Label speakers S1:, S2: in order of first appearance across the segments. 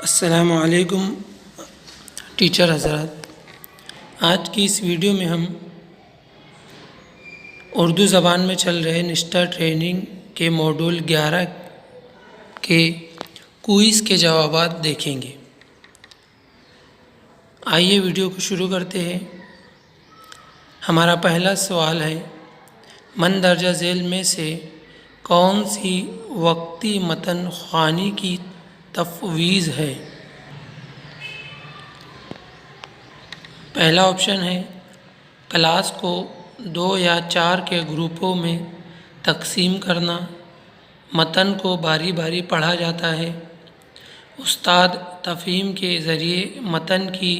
S1: السلام علیکم ٹیچر حضرات، آج کی اس ویڈیو میں ہم اردو زبان میں چل رہے نشتہ ٹریننگ کے موڈول 11 کے کوئز کے جوابات دیکھیں گے۔ آئیے ویڈیو کو شروع کرتے ہیں۔ ہمارا پہلا سوال ہے، مندرجہ ذیل میں سے کون سی وقتی متن خوانی کی تفویض ہے؟ پہلا آپشن ہے کلاس کو 2 یا 4 کے گروپوں میں تقسیم کرنا، متن کو باری باری پڑھا جاتا ہے، استاد تفہیم کے ذریعے متن کی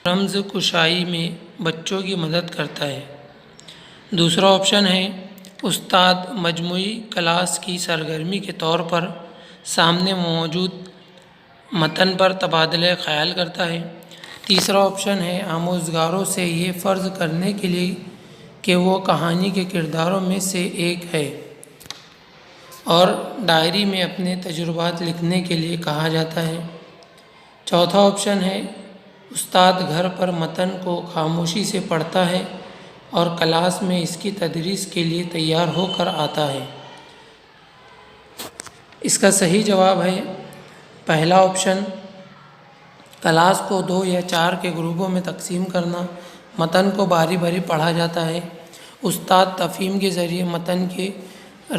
S1: رمز کشائی میں بچوں کی مدد کرتا ہے۔ دوسرا آپشن ہے استاد مجموعی کلاس کی سرگرمی کے طور پر سامنے موجود متن پر تبادلہ خیال کرتا ہے۔ تیسرا آپشن ہے آموزگاروں سے یہ فرض کرنے کے لیے کہ وہ کہانی کے کرداروں میں سے ایک ہے اور ڈائری میں اپنے تجربات لکھنے کے لیے کہا جاتا ہے۔ چوتھا آپشن ہے استاد گھر پر متن کو خاموشی سے پڑھتا ہے اور کلاس میں اس کی تدریس کے لیے تیار ہو کر آتا ہے۔ اس کا صحیح جواب ہے پہلا آپشن، کلاس کو 2 یا 4 کے گروپوں میں تقسیم کرنا، متن کو باری باری پڑھا جاتا ہے، استاد تفہیم کے ذریعے متن کے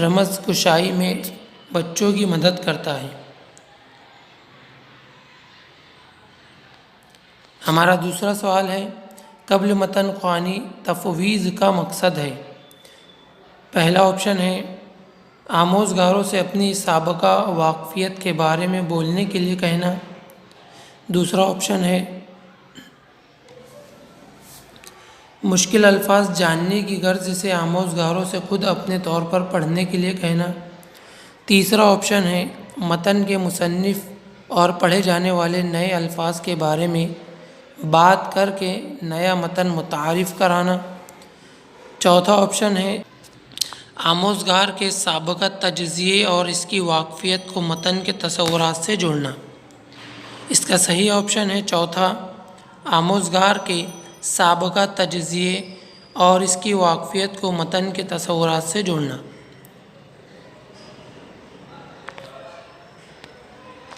S1: رمز کشائی میں بچوں کی مدد کرتا ہے۔ ہمارا دوسرا سوال ہے، قبل متن خوانی تفویض کا مقصد ہے؟ پہلا آپشن ہے آموزگاروں سے اپنی سابقہ واقفیت کے بارے میں بولنے کے لیے کہنا۔ دوسرا آپشن ہے مشکل الفاظ جاننے کی غرض سے آموزگاروں سے خود اپنے طور پر پڑھنے کے لیے کہنا۔ تیسرا آپشن ہے متن کے مصنف اور پڑھے جانے والے نئے الفاظ کے بارے میں بات کر کے نیا متن متعارف کرانا۔ چوتھا آپشن ہے آموزگار کے سابقہ تجزیے اور اس کی واقفیت کو متن کے تصورات سے جوڑنا۔ اس کا صحیح آپشن ہے چوتھا، آموزگار کے سابقہ تجزیے اور اس کی واقفیت کو متن کے تصورات سے جوڑنا۔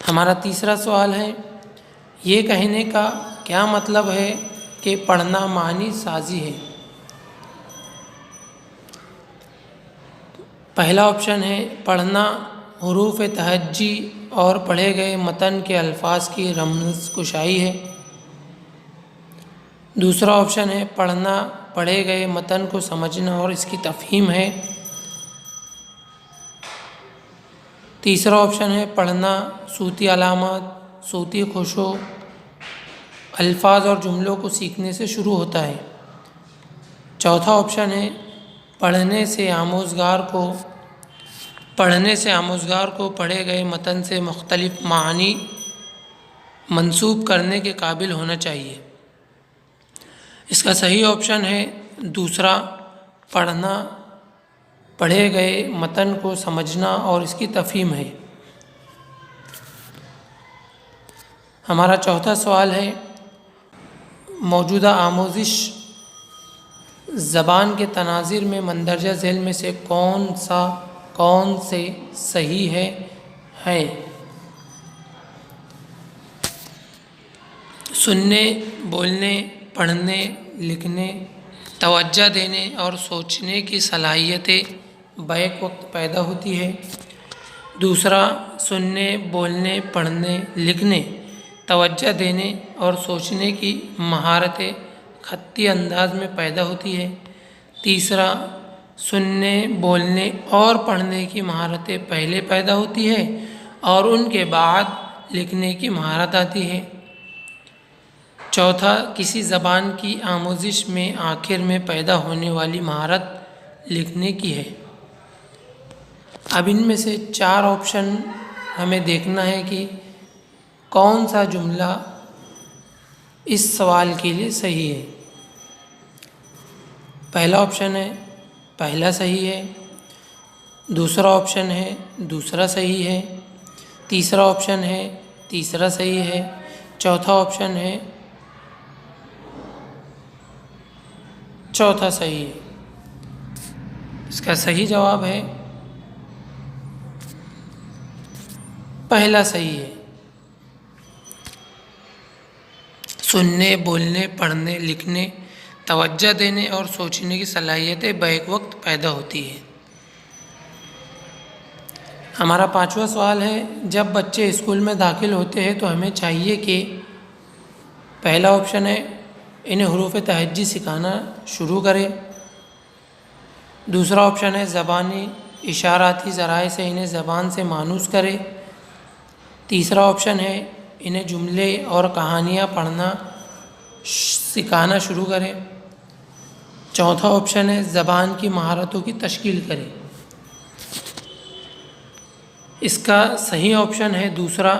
S1: ہمارا تیسرا سوال ہے، یہ کہنے کا کیا مطلب ہے کہ پڑھنا معنی سازی ہے؟ پہلا آپشن ہے پڑھنا حروف تہجی اور پڑھے گئے متن کے الفاظ کی رمز کشائی ہے۔ دوسرا آپشن ہے پڑھنا پڑھے گئے متن کو سمجھنا اور اس کی تفہیم ہے۔ تیسرا آپشن ہے پڑھنا صوتی علامات، صوتی خشوع، الفاظ اور جملوں کو سیکھنے سے شروع ہوتا ہے۔ چوتھا آپشن ہے پڑھنے سے آموزگار کو پڑھے گئے متن سے مختلف معانی منسوب کرنے کے قابل ہونا چاہیے۔ اس کا صحیح آپشن ہے دوسرا، پڑھنا پڑھے گئے متن کو سمجھنا اور اس کی تفہیم ہے۔ ہمارا چوتھا سوال ہے، موجودہ آموزش زبان کے تناظر میں مندرجہ ذیل میں سے کون سے صحیح ہیں؟ سننے، بولنے، پڑھنے، لکھنے، توجہ دینے اور سوچنے کی صلاحیتیں بیک وقت پیدا ہوتی ہے۔ دوسرا، سننے، بولنے، پڑھنے، لکھنے، توجہ دینے اور سوچنے کی مہارتیں خطی انداز میں پیدا ہوتی ہے۔ تیسرا، سننے، بولنے اور پڑھنے کی مہارتیں پہلے پیدا ہوتی ہے اور ان کے بعد لکھنے کی مہارت آتی ہے۔ چوتھا، کسی زبان کی آموزش میں آخر میں پیدا ہونے والی مہارت لکھنے کی ہے۔ اب ان میں سے 4 آپشن ہمیں دیکھنا ہے کہ کون سا جملہ اس سوال کے لیے صحیح ہے۔ پہلا آپشن ہے پہلا صحیح ہے، دوسرا آپشن ہے دوسرا صحیح ہے، تیسرا آپشن ہے تیسرا صحیح ہے۔ چوتھا آپشن ہے چوتھا صحیح ہے۔ اس کا صحیح جواب ہے پہلا صحیح ہے۔ سننے، بولنے، پڑھنے، لکھنے، توجہ دینے اور سوچنے کی صلاحیتیں بیک وقت پیدا ہوتی ہیں۔ ہمارا پانچواں سوال ہے، جب بچے اسکول میں داخل ہوتے ہیں تو ہمیں چاہیے کہ پہلا آپشن ہے انہیں حروف تہجی سکھانا شروع کرے، دوسرا آپشن ہے زبانی اشاراتی ذرائع سے انہیں زبان سے مانوس کرے، تیسرا آپشن ہے انہیں جملے اور کہانیاں پڑھنا سکھانا شروع کرے، چوتھا آپشن ہے زبان کی مہارتوں کی تشکیل کرے۔ اس کا صحیح آپشن ہے دوسرا،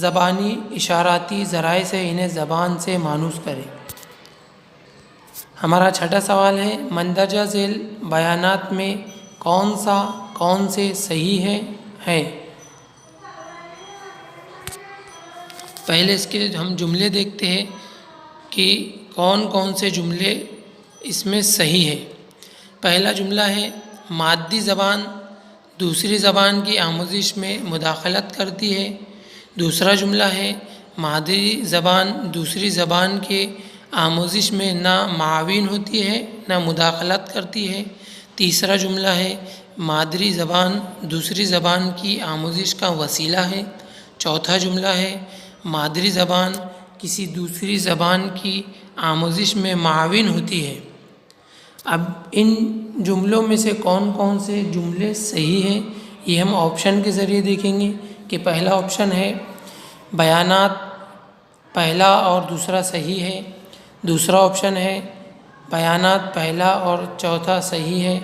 S1: زبانی اشاراتی ذرائع سے انہیں زبان سے مانوس کرے۔ ہمارا چھٹا سوال ہے، مندرجہ ذیل بیانات میں کون سے صحیح ہے؟ پہلے اس کے ہم جملے دیکھتے ہیں کہ کون سے جملے اس میں صحیح ہے۔ پہلا جملہ ہے، مادی زبان دوسری زبان کی آموزش میں مداخلت کرتی ہے۔ دوسرا جملہ ہے، مادری زبان دوسری زبان کے آموزش میں نہ معاون ہوتی ہے نہ مداخلت کرتی ہے۔ تیسرا جملہ ہے، مادری زبان دوسری زبان کی آموزش کا وسیلہ ہے۔ چوتھا جملہ ہے، مادری زبان کسی دوسری زبان کی آموزش میں معاون ہوتی ہے۔ اب ان جملوں میں سے کون سے جملے صحیح ہیں یہ ہم آپشن کے ذریعے دیکھیں گے کہ پہلا آپشن ہے بیانات پہلا اور دوسرا صحیح ہے، دوسرا آپشن ہے بیانات پہلا اور چوتھا صحیح ہے،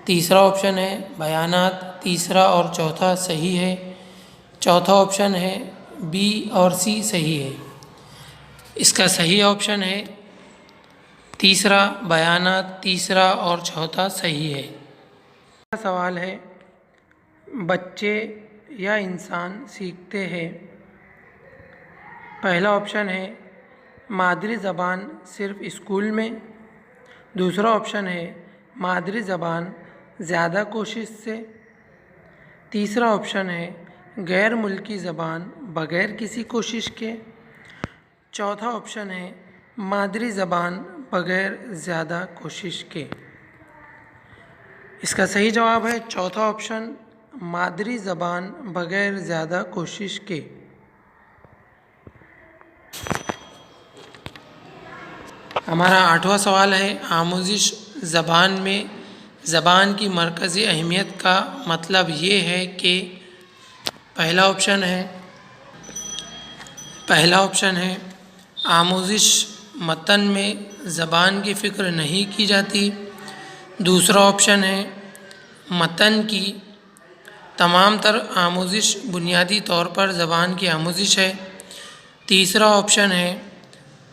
S1: تیسرا آپشن ہے بیانات تیسرا اور چوتھا صحیح ہے، چوتھا آپشن ہے بی اور سی صحیح ہے۔ اس کا صحیح آپشن ہے تیسرا، بیانات تیسرا اور چوتھا صحیح ہے۔ سوال ہے، بچے یا انسان سیکھتے ہیں؟ پہلا آپشن ہے مادری زبان صرف اسکول میں، دوسرا آپشن ہے مادری زبان زیادہ کوشش سے، تیسرا آپشن ہے غیر ملکی زبان بغیر کسی کوشش کے، چوتھا آپشن ہے مادری زبان بغیر زیادہ کوشش کے۔ اس کا صحیح جواب ہے چوتھا آپشن، مادری زبان بغیر زیادہ کوشش کے۔ ہمارا آٹھواں سوال ہے، آموزش زبان میں زبان کی مرکزی اہمیت کا مطلب یہ ہے کہ پہلا آپشن ہے آموزش متن میں زبان کی فکر نہیں کی جاتی، دوسرا آپشن ہے متن کی تمام تر آموزش بنیادی طور پر زبان کی آموزش ہے، تیسرا آپشن ہے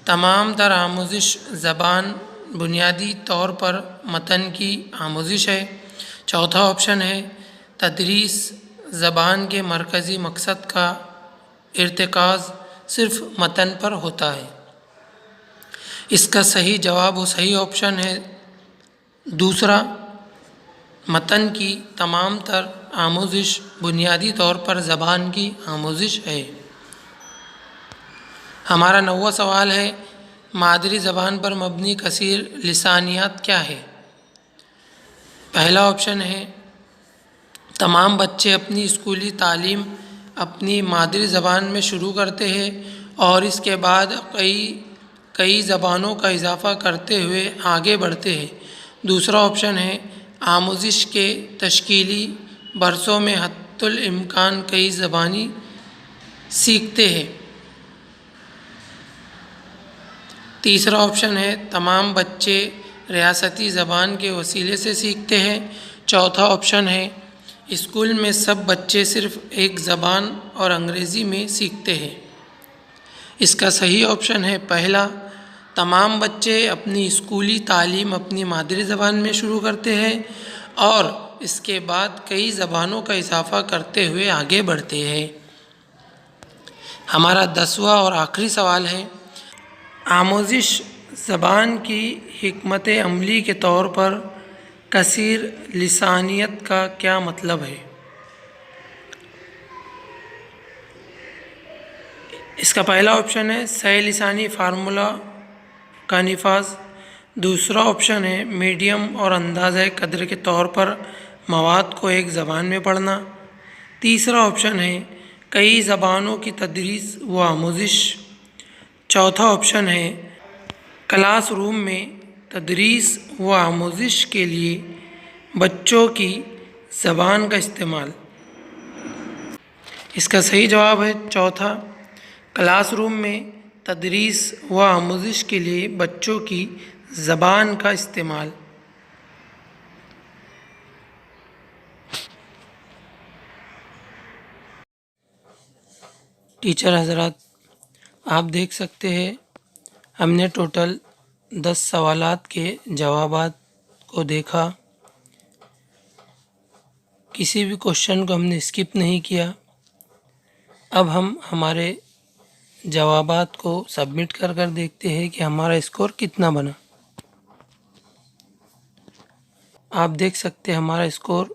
S1: تمام تر آموزش زبان بنیادی طور پر متن کی آموزش ہے، چوتھا آپشن ہے تدریس زبان کے مرکزی مقصد کا ارتکاز صرف متن پر ہوتا ہے۔ اس کا صحیح جواب و صحیح آپشن ہے دوسرا، متن کی تمام تر آموزش بنیادی طور پر زبان کی آموزش ہے۔ ہمارا نواں سوال ہے، مادری زبان پر مبنی کثیر لسانیات کیا ہے؟ پہلا آپشن ہے تمام بچے اپنی اسکولی تعلیم اپنی مادری زبان میں شروع کرتے ہیں اور اس کے بعد کئی زبانوں کا اضافہ کرتے ہوئے آگے بڑھتے ہیں، دوسرا آپشن ہے آموزش کے تشکیلی برسوں میں حتی الامکان کئی زبانیں سیکھتے ہیں، تیسرا آپشن ہے تمام بچے ریاستی زبان کے وسیلے سے سیکھتے ہیں، چوتھا آپشن ہے اسکول میں سب بچے صرف ایک زبان اور انگریزی میں سیکھتے ہیں۔ اس کا صحیح آپشن ہے پہلا، تمام بچے اپنی اسکولی تعلیم اپنی مادری زبان میں شروع کرتے ہیں اور اس کے بعد کئی زبانوں کا اضافہ کرتے ہوئے آگے بڑھتے ہیں۔ ہمارا 10واں اور آخری سوال ہے، آموزش زبان کی حکمت عملی کے طور پر کثیر لسانیت کا کیا مطلب ہے؟ اس کا پہلا آپشن ہے صحیح لسانی فارمولہ کا نفاذ، دوسرا آپشن ہے میڈیم اور اندازہ قدر کے طور پر مواد کو ایک زبان میں پڑھنا، تیسرا آپشن ہے کئی زبانوں کی تدریس و آموزش، چوتھا آپشن ہے کلاس روم میں تدریس و آموزش کے لیے بچوں کی زبان کا استعمال۔ اس کا صحیح جواب ہے چوتھا، کلاس روم میں تدریس و آموزش کے لیے بچوں کی زبان کا استعمال۔ ٹیچر حضرات، آپ دیکھ سکتے ہیں ہم نے ٹوٹل 10 سوالات کے جوابات کو دیکھا، کسی بھی کوشچن کو ہم نے اسکپ نہیں کیا۔ اب ہم ہمارے جوابات کو سبمٹ کر دیکھتے ہیں کہ ہمارا اسکور کتنا بنا۔ آپ دیکھ سکتے ہیں ہمارا اسکور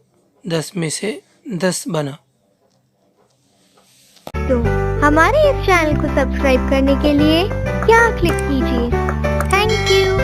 S1: 10 میں سے 10 بنا۔
S2: تو ہمارے اس چینل کو سبسکرائب کرنے کے لیے کیا کلک کیجیے۔ Thank you.